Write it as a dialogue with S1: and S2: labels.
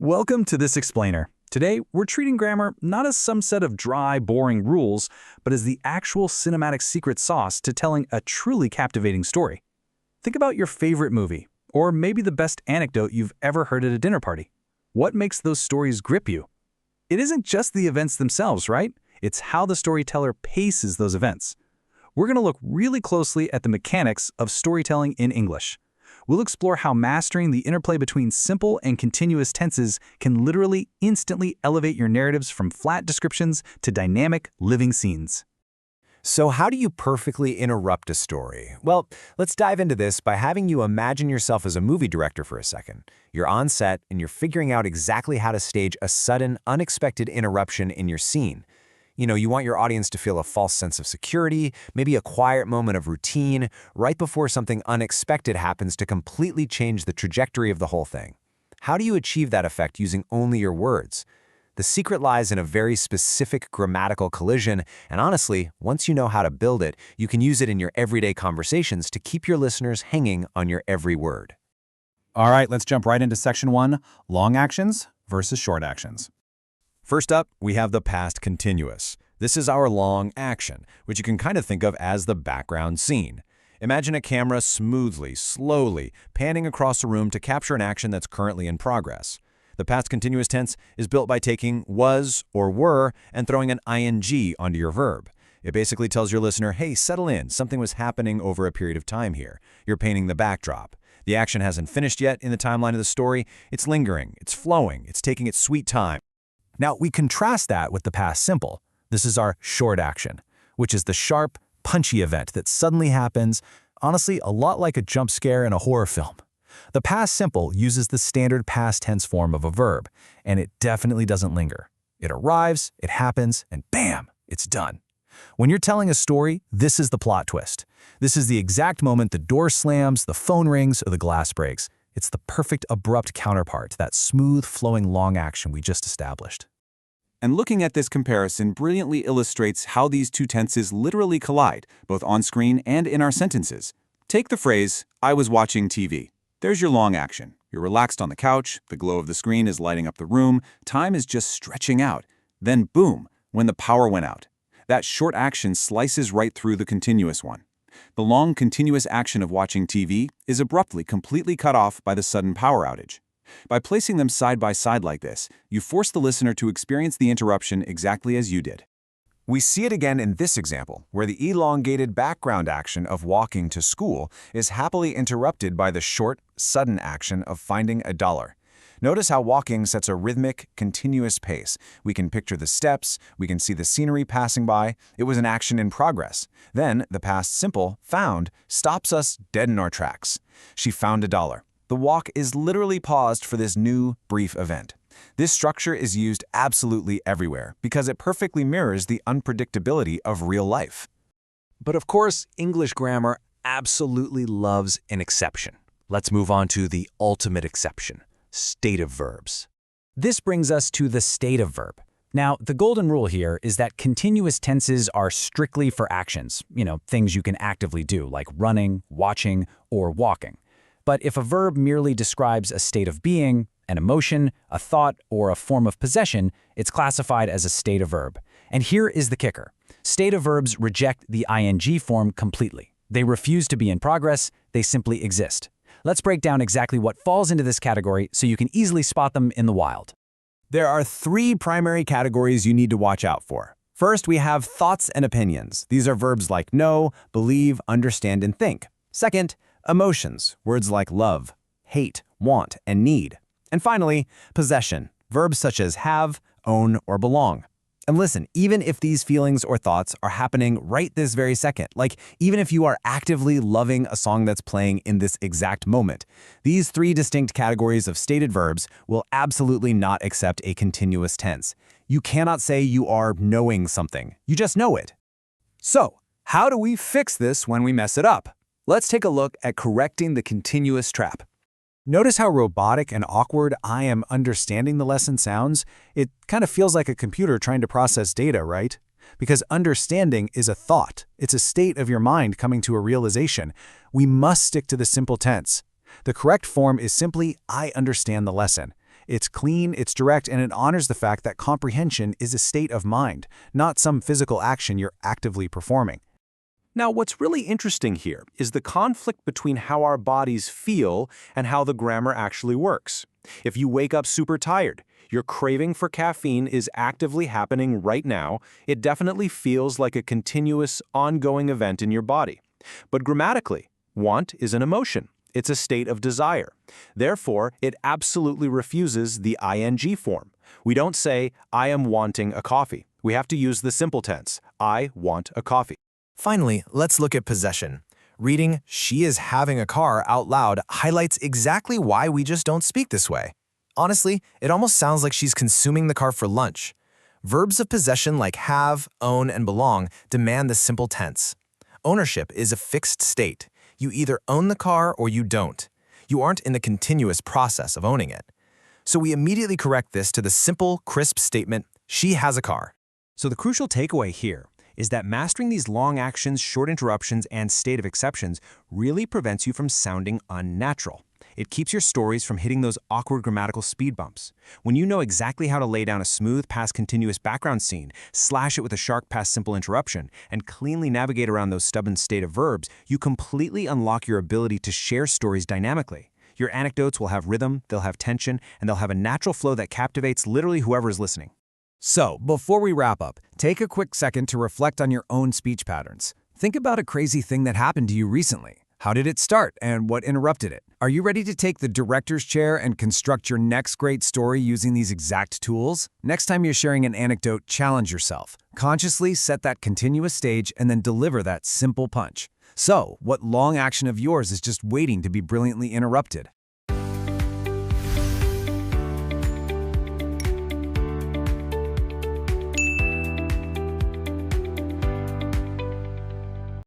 S1: Welcome to This Explainer. Today, we're treating grammar not as some set of dry, boring rules, but as the actual cinematic secret sauce to telling a truly captivating story. Think about your favorite movie, or maybe the best anecdote you've ever heard at a dinner party. What makes those stories grip you? It isn't just the events themselves, right? It's how the storyteller paces those events. We're going to look really closely at the mechanics of storytelling in English. We'll explore how mastering the interplay between simple and continuous tenses can literally instantly elevate your narratives from flat descriptions to dynamic, living scenes.
S2: So how do you perfectly interrupt a story? Well, let's dive into this by having you imagine yourself as a movie director for a second. You're on set and you're figuring out exactly how to stage a sudden, unexpected interruption in your scene. You want your audience to feel a false sense of security, maybe a quiet moment of routine, right before something unexpected happens to completely change the trajectory of the whole thing. How do you achieve that effect using only your words? The secret lies in a very specific grammatical collision, and honestly, once you know how to build it, you can use it in your everyday conversations to keep your listeners hanging on your every word.
S3: All right, let's jump right into section 1, long actions versus short actions.
S4: First up, we have the past continuous. This is our long action, which you can kind of think of as the background scene. Imagine a camera smoothly, slowly, panning across a room to capture an action that's currently in progress. The past continuous tense is built by taking was or were and throwing an ing onto your verb. It basically tells your listener, hey, settle in, something was happening over a period of time here. You're painting the backdrop. The action hasn't finished yet in the timeline of the story. It's lingering, it's flowing, it's taking its sweet time.
S2: Now, we contrast that with the past simple. This is our short action, which is the sharp, punchy event that suddenly happens, honestly, a lot like a jump scare in a horror film. The past simple uses the standard past tense form of a verb, and it definitely doesn't linger. It arrives, it happens, and bam, it's done. When you're telling a story, this is the plot twist. This is the exact moment the door slams, the phone rings, or the glass breaks. It's the perfect abrupt counterpart to that smooth, flowing long action we just established.
S5: And looking at this comparison brilliantly illustrates how these two tenses literally collide, both on screen and in our sentences. Take the phrase, I was watching TV. There's your long action. You're relaxed on the couch, the glow of the screen is lighting up the room, time is just stretching out. Then boom, when the power went out. That short action slices right through the continuous one. The long, continuous action of watching TV is abruptly completely cut off by the sudden power outage. By placing them side by side like this, you force the listener to experience the interruption exactly as you did.
S2: We see it again in this example, where the elongated background action of walking to school is happily interrupted by the short, sudden action of finding a dollar. Notice how walking sets a rhythmic, continuous pace. We can picture the steps, we can see the scenery passing by. It was an action in progress. Then, the past simple, found, stops us dead in our tracks. She found a dollar. The walk is literally paused for this new, brief event. This structure is used absolutely everywhere because it perfectly mirrors the unpredictability of real life.
S3: But of course, English grammar absolutely loves an exception. Let's move on to the ultimate exception, stative verbs.
S1: This brings us to the stative verb. Now, the golden rule here is that continuous tenses are strictly for actions, things you can actively do, like running, watching, or walking. But if a verb merely describes a state of being, an emotion, a thought, or a form of possession, it's classified as a stative verb. And here is the kicker. Stative verbs reject the ing form completely. They refuse to be in progress, they simply exist. Let's break down exactly what falls into this category so you can easily spot them in the wild.
S2: There are 3 primary categories you need to watch out for. First, we have thoughts and opinions. These are verbs like know, believe, understand, and think. Second, emotions, words like love, hate, want, and need. And finally, possession, verbs such as have, own, or belong. And listen, even if these feelings or thoughts are happening right this very second, like even if you are actively loving a song that's playing in this exact moment, these 3 distinct categories of stated verbs will absolutely not accept a continuous tense. You cannot say you are knowing something. You just know it.
S4: So, how do we fix this when we mess it up? Let's take a look at correcting the continuous trap.
S2: Notice how robotic and awkward I am understanding the lesson sounds? It kind of feels like a computer trying to process data, right? Because understanding is a thought. It's a state of your mind coming to a realization. We must stick to the simple tense. The correct form is simply I understand the lesson.
S1: It's clean, it's direct, and it honors the fact that comprehension is a state of mind, not some physical action you're actively performing.
S3: Now, what's really interesting here is the conflict between how our bodies feel and how the grammar actually works. If you wake up super tired, your craving for caffeine is actively happening right now. It definitely feels like a continuous, ongoing event in your body. But grammatically, want is an emotion. It's a state of desire. Therefore, it absolutely refuses the ing form. We don't say, I am wanting a coffee. We have to use the simple tense, I want a coffee.
S2: Finally, let's look at possession. Reading "she is having a car" out loud highlights exactly why we just don't speak this way. Honestly, it almost sounds like she's consuming the car for lunch. Verbs of possession like have, own, and belong demand the simple tense. Ownership is a fixed state. You either own the car or you don't. You aren't in the continuous process of owning it. So we immediately correct this to the simple, crisp statement, she has a car.
S3: So the crucial takeaway here is that mastering these long actions, short interruptions, and stative exceptions really prevents you from sounding unnatural. It keeps your stories from hitting those awkward grammatical speed bumps. When you know exactly how to lay down a smooth past continuous background scene, slash it with a sharp past simple interruption, and cleanly navigate around those stubborn stative verbs, you completely unlock your ability to share stories dynamically. Your anecdotes will have rhythm, they'll have tension, and they'll have a natural flow that captivates literally whoever is listening.
S4: So, before we wrap up, take a quick second to reflect on your own speech patterns. Think about a crazy thing that happened to you recently. How did it start and what interrupted it? Are you ready to take the director's chair and construct your next great story using these exact tools? Next time you're sharing an anecdote, challenge yourself. Consciously set that continuous stage and then deliver that simple punch. So, what long action of yours is just waiting to be brilliantly interrupted?